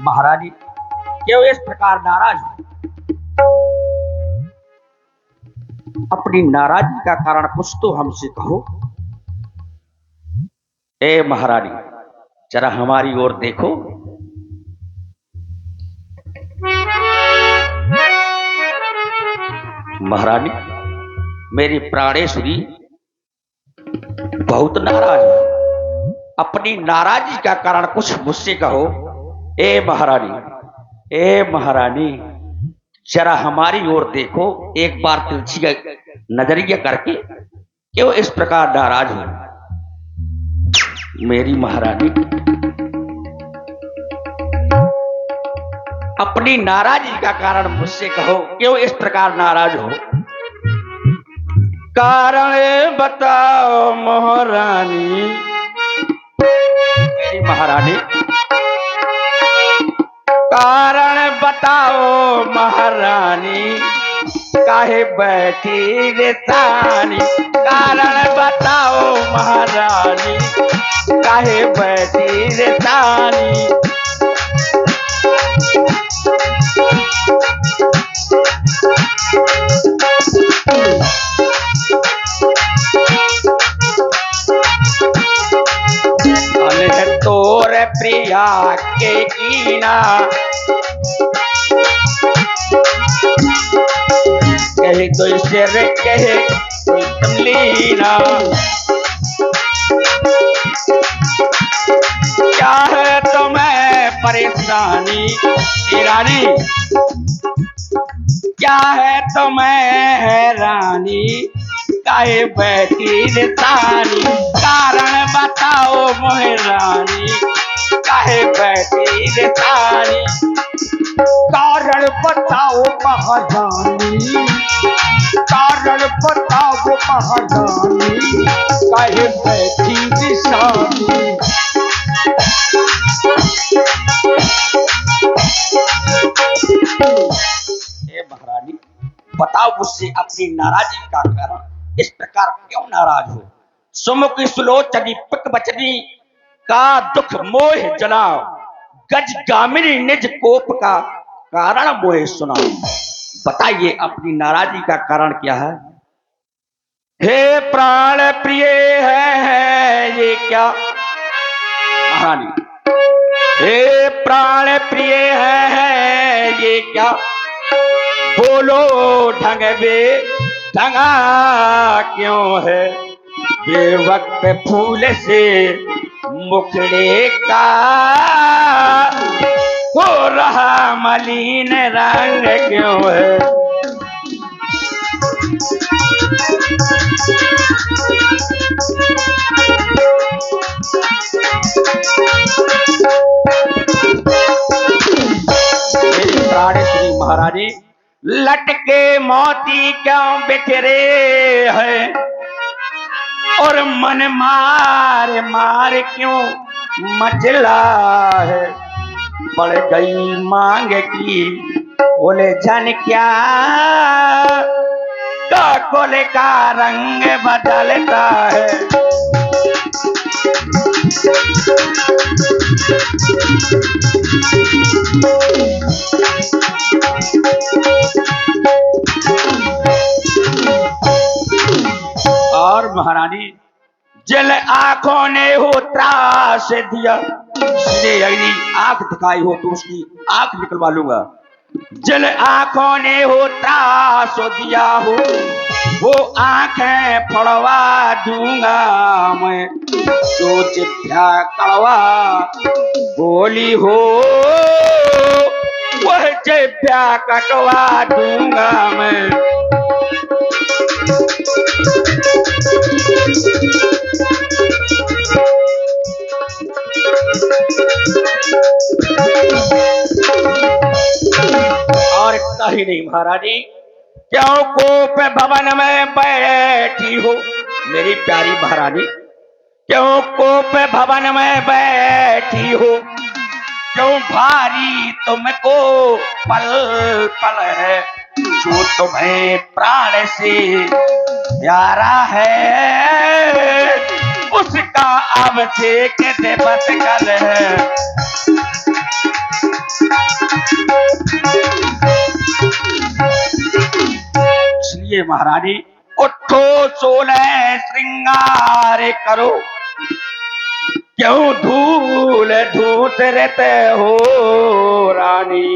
महारानी क्यों इस प्रकार नाराज हो? अपनी नाराजगी का कारण कुछ तो हमसे कहो। ए महारानी, जरा हमारी ओर देखो। महारानी, मेरी प्राणेश्वरी बहुत नाराज है। अपनी नाराजगी का कारण कुछ मुझसे कहो। ए महारानी, ए महारानी, जरा हमारी ओर देखो, एक बार तिरछी का नजरिया करके क्यों इस प्रकार नाराज हो? मेरी महारानी, अपनी नाराजगी का कारण मुझसे कहो, क्यों इस प्रकार नाराज हो? कारण बताओ महारानी। मेरी महारानी, कारण बताओ महारानी, काहे बैठी रे तानी। कारण बताओ महारानी, काहे बैठी रे तानी। तोर प्रिया के कीना, कहे तो शेर कहे कोई तमलीना। क्या है तुम्हें परेशानी रानी, क्या है तुम्हें हैरानी, काहे बैठी रे तानी। कारण बताओ महारानी, काहे बैठी रे तानी। कारण बताओ महारानी, कारण बताओ महारानी, काहे बैठी रे तानी। महारानी, बताओ मुझसे अपनी नाराजगी का कारण। इस प्रकार क्यों नाराज हो? सुमुख सुलोचनी पिक बचनी का दुख मोह जलाओ। गज गामिनी निज कोप का कारण मोह सुनाओ। बताइए अपनी नाराजगी का कारण क्या है? हे प्राण प्रिय है ये क्या? महारानी, हे प्राण प्रिय है ये क्या? बोलो ढंग बे ढंगा क्यों है? बेवक्त फूल से मुखड़े का हो रहा मलिन रंग क्यों है? मेरी प्राणेश्वरी महारानी, लटके मोती क्यों बिखरे हैं और मन मार मार क्यों मचला है? पड़ गई मांग की उलझन क्या, काकोले का रंग बदलता है। और महारानी, जल आंखों ने हो त्रास दिया, इसने यदि आंख दिखाई हो तो उसकी आंख निकलवा लूंगा। जल आंखों ने हो त्रास दिया हो, वो आंखें फड़वा दूंगा मैं। जो जिभ्या कड़वा बोली हो, वह जिभ्या कटवा दूंगा मैं। और कहीं नहीं महारानी, क्यों कोप भवन में बैठी हो? मेरी प्यारी महारानी, क्यों कोप भवन में बैठी हो? क्यों भारी तुमको पल पल है? जो तुम्हें प्राण से प्यारा है, उसका अब छेक दे बस कर है। महारानी उठो सोलह श्रृंगार करो, क्यों धूल धूत रहते हो रानी।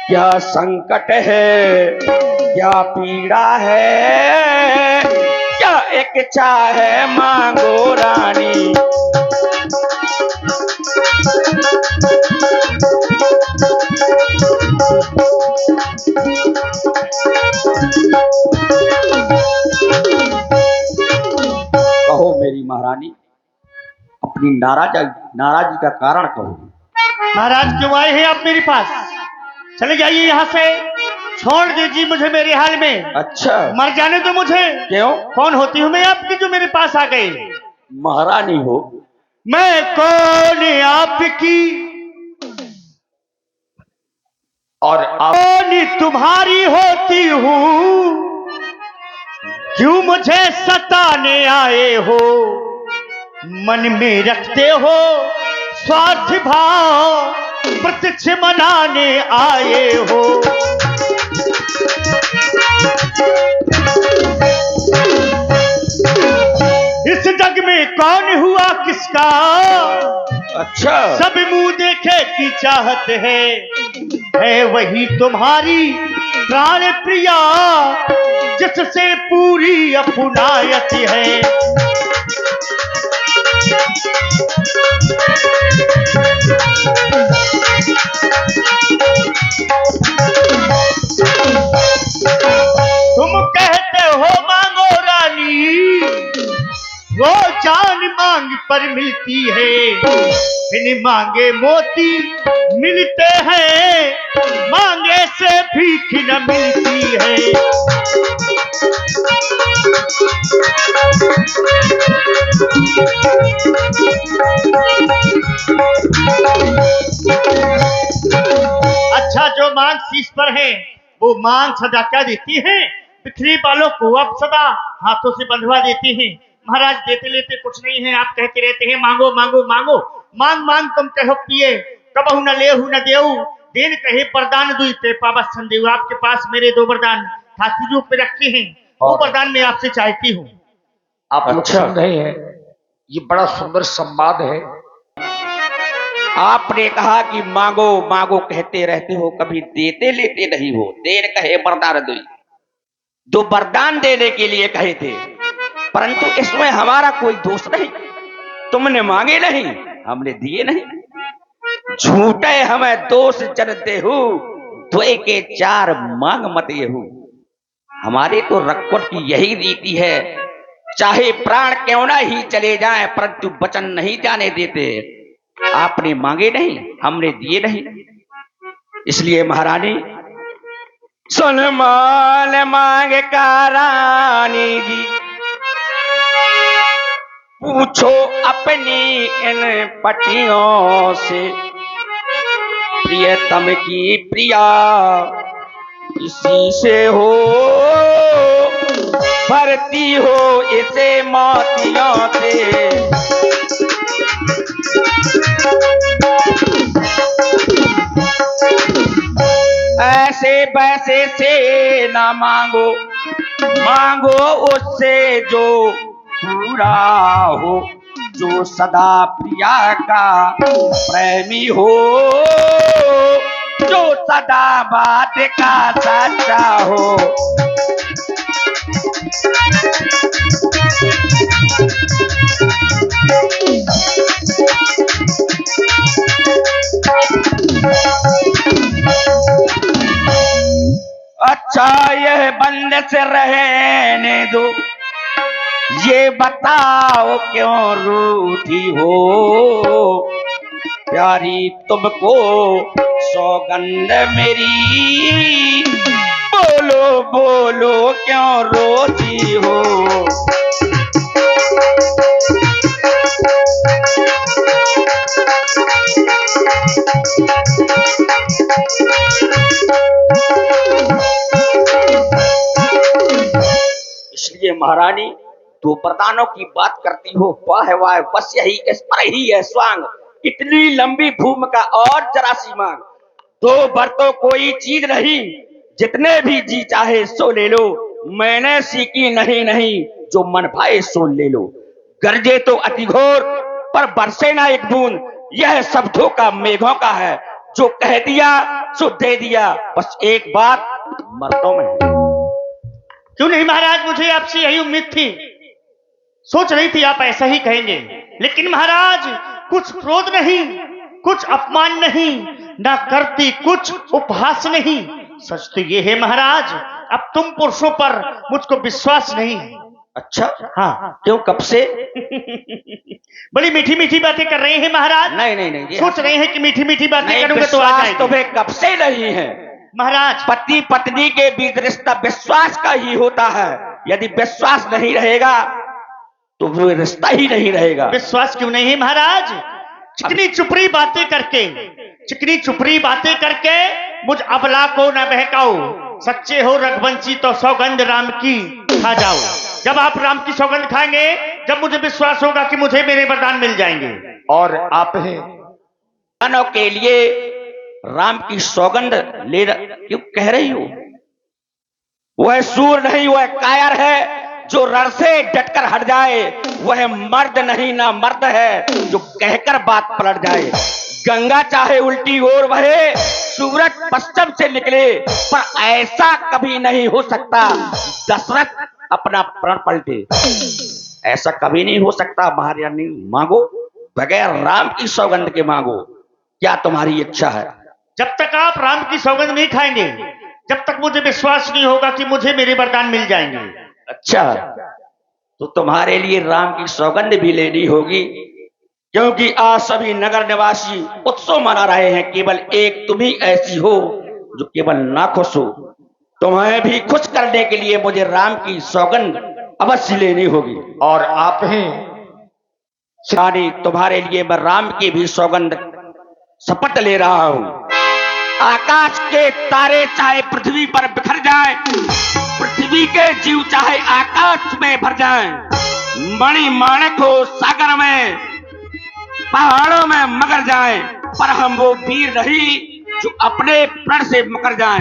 क्या संकट है, क्या पीड़ा है, क्या एक इच्छा है मांगो रानी। कहो मेरी महारानी, अपनी नाराजी का कारण कहो। महाराज क्यों आए हैं आप मेरे पास? चले जाइए यहाँ से, छोड़ दीजिए मुझे मेरे हाल में। अच्छा, मर जाने दो मुझे। क्यों? कौन होती हूँ मैं आपकी जो मेरे पास आ गई? महारानी हो। मैं कौन आपकी और आप कौन तुम्हारी होती हूँ, क्यों मुझे सताने आए हो? मन में रखते हो स्वार्थ भाव, प्रत्यक्ष मनाने आए हो। इस जग में कौन हुआ किसका? अच्छा, सब मुंह देखे की चाहत है वही तुम्हारी प्राण प्रिया, जिससे पूरी अपनायत है। तुम कहते हो मांगो रानी, वो जान मांग पर मिलती है। बिन मांगे मोती मिलते हैं, मांगे से भीख न मिलती है। अच्छा, जो मांग शीश पर है वो मांग सदा क्या देती है? बिखरी बालों को अब सदा हाथों से बंधवा देती है। महाराज देते लेते कुछ नहीं है, आप कहते रहते हैं मांगो मांगो मांगो। मांग मांग तुम कहो पिए, कबहू न लेहू न देऊ। देन कहे वरदान दुई ते पावस संदेव। आपके पास मेरे दो वरदान हाथी रूप में रखे हैं, वो वरदान मैं आपसे चाहती हूँ। आप लोग सुन रहे हैं, ये बड़ा सुंदर संवाद है। आपने कहा कि मांगो मांगो कहते रहते हो, कभी देते लेते नहीं हो। देर कहे वरदान दुई, दो वरदान देने के लिए कहे थे, परंतु इसमें हमारा कोई दोष नहीं। तुमने मांगे नहीं, हमने दिए नहीं। झूठे हमें दोष जनते हो, द्वे के चार मांग मत येहू। हमारे तो रक्कट की यही रीति है, चाहे प्राण क्यों ना ही चले जाए, परंतु वचन नहीं जाने देते। आपने मांगे नहीं, हमने दिए नहीं। इसलिए महारानी सुन माल मांग का रानी जी, पूछो अपनी इन पटियों से, प्रियतम की प्रिया इसी से हो, भरती हो इसे मोतियों से। ऐसे वैसे से ना मांगो, मांगो उससे जो पूरा हो, जो सदा प्रिया का प्रेमी हो, जो सदा बात का सच्चा हो। अच्छा यह बंद से रहने दो, ये बताओ क्यों रूठी हो, प्यारी तुमको सौगंध मेरी, बोलो बोलो क्यों रोती हो। इसलिए महारानी दो वरदानों की बात करती हो, वाह वाह, बस यही इस पर ही है स्वांग। इतनी लंबी भूमिका और जरा सी मांग, दो बर तो कोई चीज नहीं, जितने भी जी चाहे सो ले लो, मैंने सीखी नहीं नहीं, जो मन भाए सो ले लो। गरजे तो अति घोर पर बरसे ना एक बूंद, यह सब धोखा मेघों का है, जो कह दिया सो दे दिया, बस एक बात मर्दों में है। क्यों नहीं महाराज, मुझे आपसे यही उम्मीद थी, सोच रही थी आप ऐसा ही कहेंगे। लेकिन महाराज कुछ क्रोध नहीं, कुछ अपमान नहीं, ना करती कुछ उपहास नहीं। सच तो ये है महाराज, अब तुम पुरुषों पर मुझको विश्वास नहीं है। अच्छा, हाँ, क्यों, कब से? बड़ी मीठी मीठी बातें कर रहे हैं महाराज। नहीं नहीं नहीं, ये सोच रहे हैं कि मीठी मीठी बातें नहीं, करूंगा तो आ विश्वास जाएगी। तुम्हें कब से नहीं है? महाराज पति पत्नी के बीच रिश्ता विश्वास का ही होता है। यदि विश्वास नहीं रहेगा तो वो रिश्ता ही नहीं रहेगा। विश्वास क्यों नहीं है महाराज? चिकनी चुपड़ी बातें करके, चिकनी चुपड़ी बातें करके मुझ अबला को न बहकाओ। सच्चे हो रघुवंशी तो सौगंध राम की खा जाओ। जब आप राम की सौगंध खाएंगे, जब मुझे विश्वास होगा कि मुझे मेरे वरदान मिल जाएंगे। और आप हैं दानों के लिए राम की सौगंध ले क्यों कह रही हो? वह सूर नहीं, वह कायर है, जो रण से डटकर हट जाए। वह मर्द नहीं, ना मर्द है, जो कहकर बात पलट जाए। गंगा चाहे उल्टी ओर बहे, सूरज पश्चिम से निकले, पर ऐसा कभी नहीं हो सकता दशरथ अपना प्राण पलटे। ऐसा कभी नहीं हो सकता। महारानी मांगो, बगैर राम की सौगंध के मांगो। क्या तुम्हारी इच्छा है? जब तक आप राम की सौगंध नहीं खाएंगे, जब तक मुझे विश्वास नहीं होगा कि मुझे मेरे वरदान मिल जाएंगे। अच्छा, तो तुम्हारे लिए राम की सौगंध भी लेनी होगी, क्योंकि आज सभी नगर निवासी उत्सव मना रहे हैं। केवल एक तुम ही ऐसी हो जो केवल नाखुश हो। तुम्हें भी खुश करने के लिए मुझे राम की सौगंध अवश्य लेनी होगी। और आप हैं रानी, तुम्हारे लिए मैं राम की भी सौगंध शपथ ले रहा हूं। आकाश के तारे चाहे पृथ्वी पर बिखर जाए, पृथ्वी के जीव चाहे आकाश में भर जाए, मणि माणिक हो सागर में, पहाड़ों में मगर जाए, पर हम वो वीर नहीं जो अपने प्रण से मुकर जाए।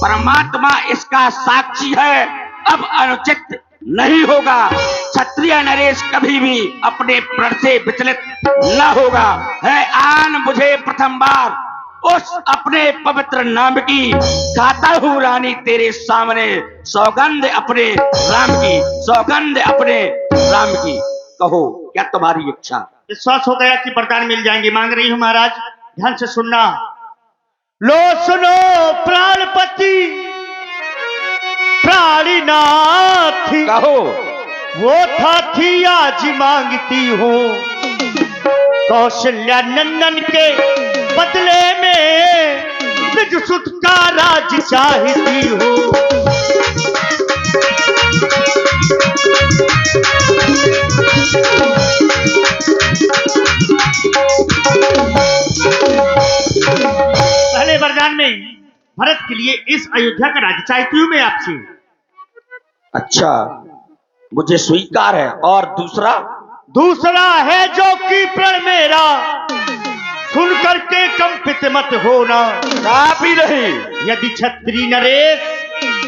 परमात्मा इसका साक्षी है, अब अनुचित नहीं होगा। क्षत्रिय नरेश कभी भी अपने प्रण से विचलित न होगा। है आन मुझे प्रथम बार उस अपने पवित्र नाम की, गाता हूँ रानी तेरे सामने सौगंध अपने राम की, सौगंध अपने राम की। कहो, क्या तुम्हारी इच्छा? विश्वास हो गया कि वरदान मिल जाएंगे। मांग रही हूं महाराज, ध्यान से सुनना। लो सुनो प्राणपति प्राणीनाथ, कहो। वो था थी आज मांगती हूँ, कौशल्या नंदन के बदले में निज सुध का राज चाहती हूँ। पहले वरदान में भरत के लिए इस अयोध्या का राज्य चाहती हूं मैं आपसे। अच्छा, मुझे स्वीकार है। और दूसरा? दूसरा है जो कि प्रण मेरा सुन करके कंपित मत होना। काफी नहीं। यदि क्षत्रिय नरेश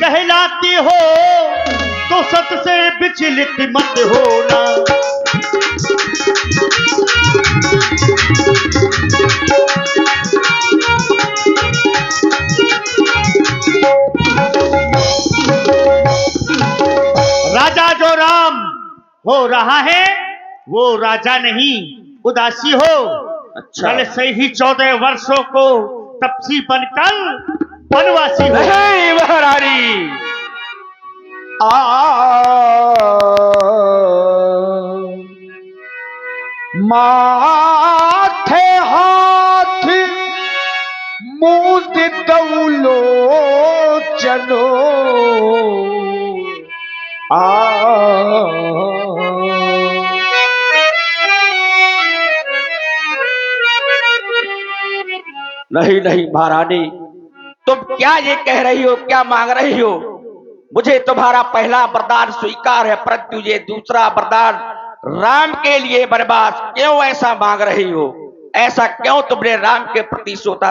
कहलाते हो तो सत से विचलित मत होना। राजा जो राम हो रहा है वो राजा नहीं उदासी हो। अच्छा, कल से ही 14 वर्षों को तपसी बनकर वनवासी हो। नहीं महारानी, माथे हाथ मुंद दौलो चलो नहीं नहीं महारानी, तुम क्या ये कह रही हो, क्या मांग रही हो? मुझे तुम्हारा पहला वरदान स्वीकार है, परंतु ये दूसरा वरदान राम के लिए बर्बाद क्यों ऐसा मांग रही हो? ऐसा क्यों तुमने राम के प्रति सोचा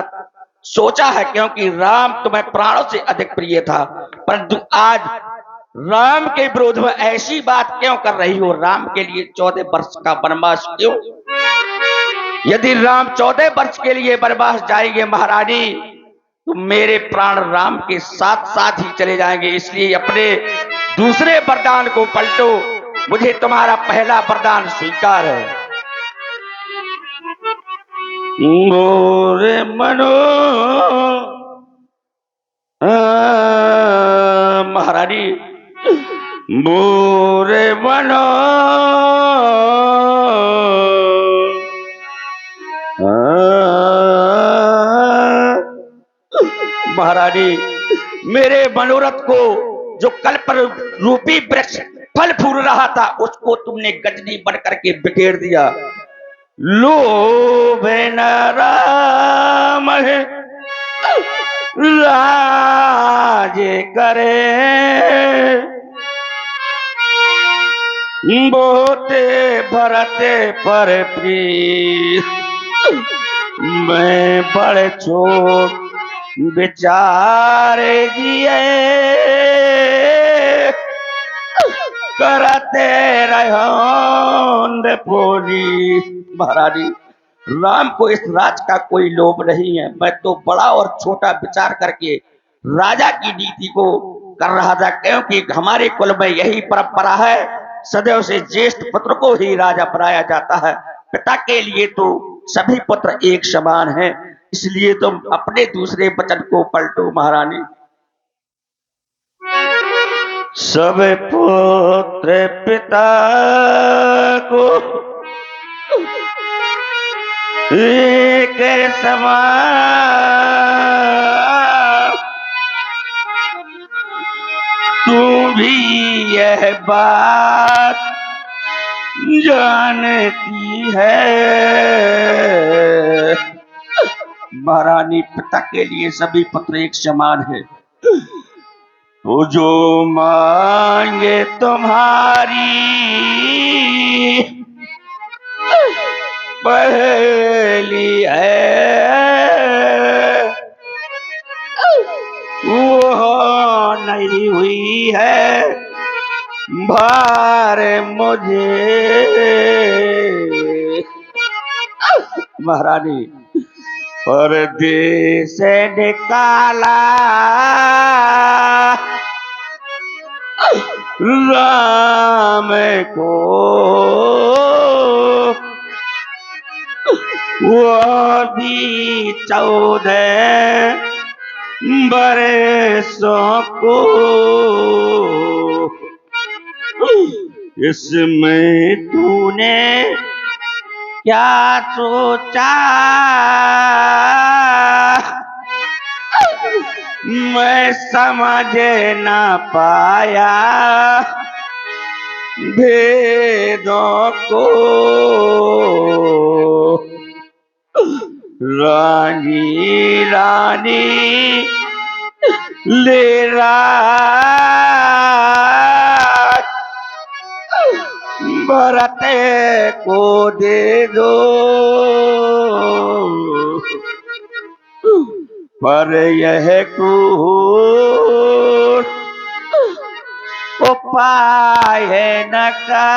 सोचा है, क्योंकि राम तुम्हें प्राणों से अधिक प्रिय था। परंतु आज राम के विरोध में ऐसी बात क्यों कर रही हो? राम के लिए 14 वर्ष का वनवास क्यों? यदि राम 14 वर्ष के लिए वनवास जाएंगे महारानी, तो मेरे प्राण राम के साथ साथ ही चले जाएंगे। इसलिए अपने दूसरे वरदान को पलटो, मुझे तुम्हारा पहला वरदान स्वीकार है। मोरे मनो महारानी, मोरे मनो महारानी, मेरे मनोरथ को, जो कल्प रूपी वृक्ष फल फूल रहा था, उसको तुमने गजनी बन करके बिखेर दिया। लोभ न राम राज करे, बोते भरते पर प्रीत, मैं बड़े छोट बेचारे जिए करते रहो बोली। महारानी, राम को इस राज का कोई लोभ नहीं है। मैं तो बड़ा और छोटा विचार करके राजा की नीति को कर रहा था, क्योंकि हमारे कुल में यही परंपरा है, सदैव से ज्येष्ठ पुत्र को ही राजा बनाया जाता है। पिता के लिए तो सभी पुत्र एक समान हैं। इसलिए तुम अपने दूसरे वचन को पलटो महारानी। सब पुत्र पिता को एक समान, तू भी यह बात जानती है। महारानी, पिता के लिए सभी पुत्र एक समान है। तो जो मांगे तुम्हारी पहली है, वो नहीं हुई है भार मुझे। महारानी, परदेश से निकाला राम को, वो भी 14 बरसों को, इसमें तूने क्या सोचा मैं समझ ना पाया भेदों को। रानी रानी ले भरते को दे दो, पर यह क्रूर उपाय न का।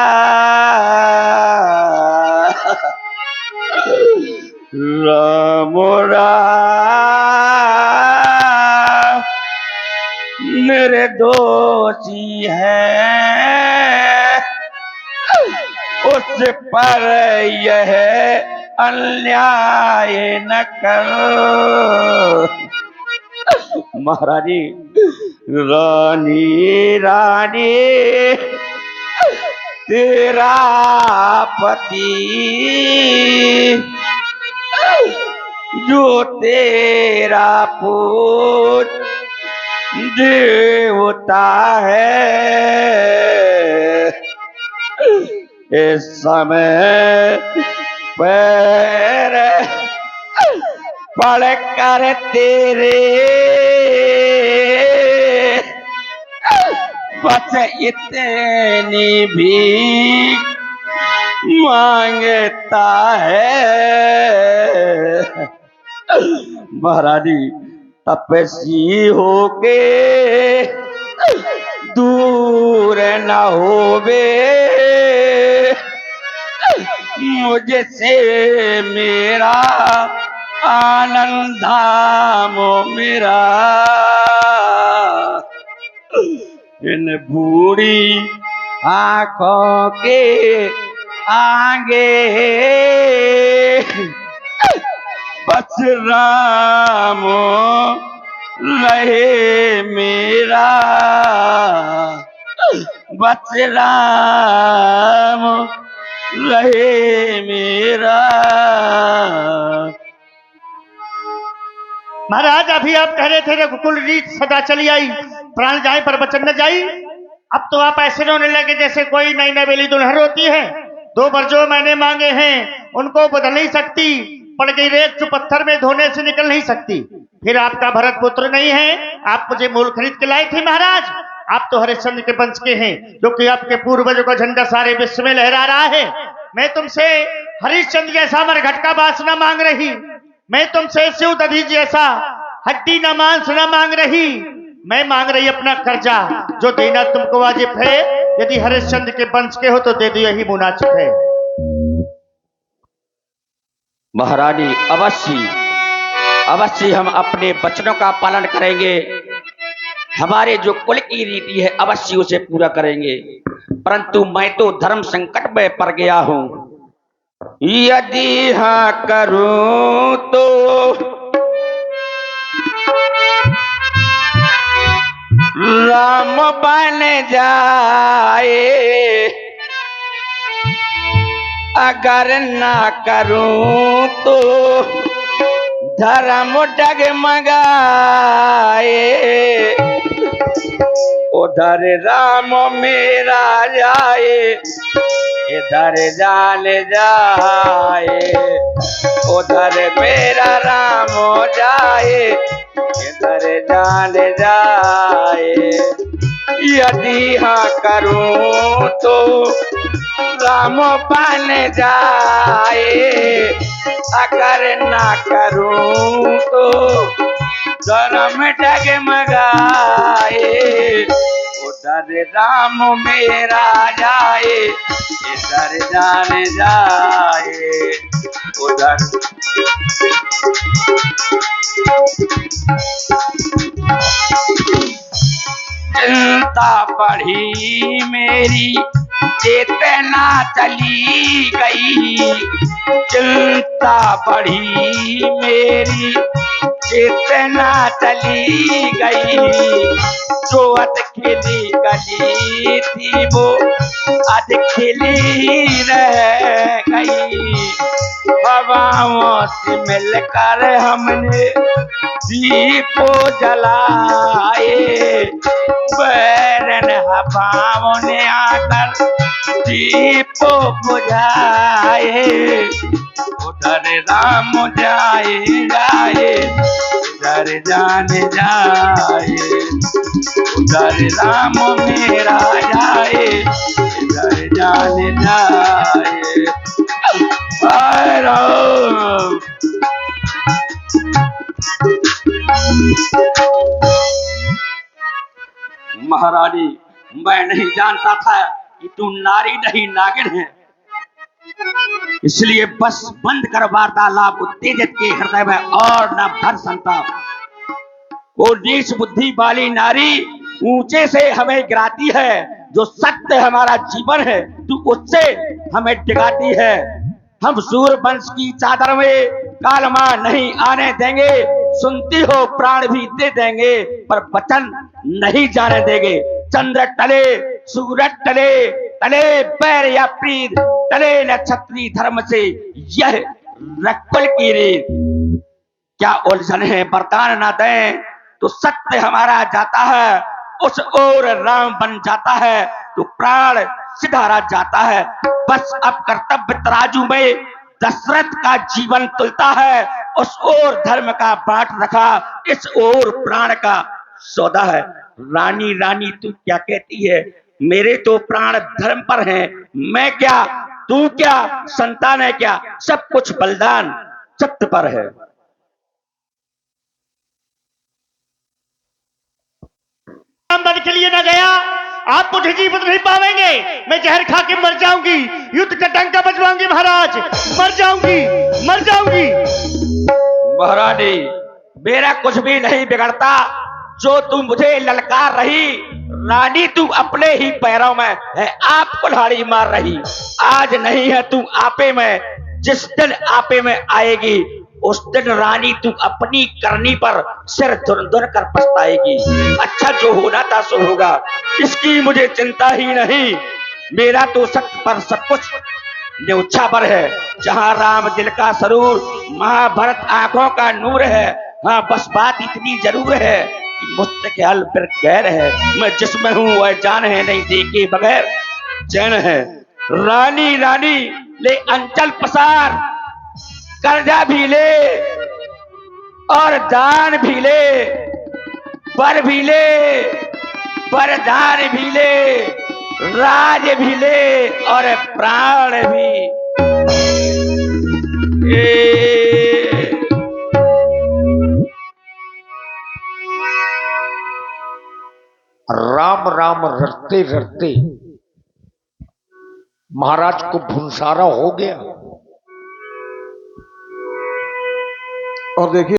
राम राम निर्दोषी है, उस पर यह अन्याय न कर। महारानी, रानी रानी तेरा पति जो तेरा पूत देवता है, इस समय पैर पड़ कर तेरे बस इतनी भी मांगता है। महारानी तपस्वी होके दूर न होवे, मुझसे मेरा आनंद धाम मेरा। इन बूढ़ी आंखों के आगे बस राम रहे मेरा, बस राम रहे मेरा। महाराज अभी आप कह रहे थे रघुकुल रीत सदा चली आई, प्राण जाए पर वचन न जाई। अब तो आप ऐसे रोने लगे जैसे कोई नई नवेली दुल्हन होती है। 2 बार जो मैंने मांगे हैं उनको बदल नहीं सकती, पड़ गई रेत जो पत्थर में धोने से निकल नहीं सकती। फिर आपका भरत पुत्र नहीं है, आप मुझे मूल खरीद के लाए थे महाराज। आप तो हरिश्चंद्र के वंश के हैं, जो कि आपके पूर्वजों का झंडा सारे विश्व में लहरा रहा है। मैं तुमसे हरिश्चंद्र जैसा मरघट का बास न मांग रही, मैं तुमसे शिव दधी जैसा हड्डी न मांस न मांग रही, मैं मांग रही अपना कर्जा जो देना तुमको वाजिब है। यदि हरिश्चंद्र के वंश के हो तो दे दो, यही मुनासिब है। महारानी अवश्य अवश्य हम अपने वचनों का पालन करेंगे, हमारे जो कुल की रीति है अवश्य उसे पूरा करेंगे। परंतु मैं तो धर्म संकट में पड़ गया हूं, यदि हाँ करूं तो राम बन जाए, अगर ना करूं तो धर्म डगमगाए। उधर राम मेरा जाए, इधर जान जाए, उधर मेरा राम जाए, इधर जान जाए। यदि हाँ करूं तो राम बन जाए, अगर ना करूं तो धर्म डगमगाए। उधर राम मेरा जाए, इधर जान जाए, उधर चिंता बढ़ी मेरी चेतना चली गई, चिंता बढ़ी मेरी चेतना चली गई। जो अध खिली गली थी वो अध खिली रह गई। हवाओं से मिलकर हमने दीपो जलाए, बैरन हवाओं ने आकर दीपो बुझाए। उधर राम जाए जाए, उधर जान जाए, उधर राम मेरा जाए, इधर जान जाए। राम महारानी, मैं नहीं जानता था कि तू नारी नहीं नागिन है, इसलिए बस बंद कर वार्तालाप। उत्तेजित के हृदय में और न भर संताप। वो नीच बुद्धि वाली नारी ऊंचे से हमें गिराती है, जो सत्य हमारा जीवन है तू उससे हमें डिगाती है। हम सूर वंश की चादर में कालमा नहीं आने देंगे, सुनती हो प्राण भी दे देंगे पर वचन नहीं जाने देंगे। चंद्र टले सूरज टले, टले पैर या प्रीत, टले न क्षत्रिय धर्म से यह रक्कल की रीत। क्या उलझन है बरतान ना दें तो सत्य हमारा जाता है, उस ओर राम बन जाता है तो प्राण सिधारा जाता है। बस अब कर्तव्य तराजू में दशरथ का जीवन तुलता है, उस ओर धर्म का बाट रखा, इस ओर प्राण का सौदा है। रानी रानी तू क्या कहती है, मेरे तो प्राण धर्म पर हैं, मैं क्या तू क्या संतान है क्या, सब कुछ बलिदान सत्य पर है। आप मुझे जीवित नहीं पावेंगे। मैं जहर खा के मर जाऊंगी, युद्ध का डंका बजवाऊंगी महाराज, मर जाऊंगी, मर जाऊंगी। महारानी, मेरा कुछ भी नहीं बिगड़ता। जो तू मुझे ललकार रही, रानी तू अपने ही पैरों में है आप कुल्हाड़ी मार रही। आज नहीं है तू आपे में, जिस दिन आपे में आएगी उस दिन रानी तू अपनी करनी पर सिर धुन धुन कर पछताएगी। अच्छा, जो होना था सो होगा, इसकी मुझे चिंता ही नहीं। मेरा तो सत्य पर सब कुछ न्योछा पर है। जहां राम दिल का सरूर, महाभारत आंखों का नूर है। हाँ, बस बात इतनी जरूर है कि मुस्तक़िल पर गैर है। मैं जिसमें हूँ वह जान है, नहीं देखे बगैर चैन है। रानी रानी ले अंचल पसार, कर्जा भी ले और दान भी ले, बर भी ले, वरदान भी ले, राज भी ले और प्राण भी। राम राम रटते रटते महाराज को भुंसारा हो गया। और देखिए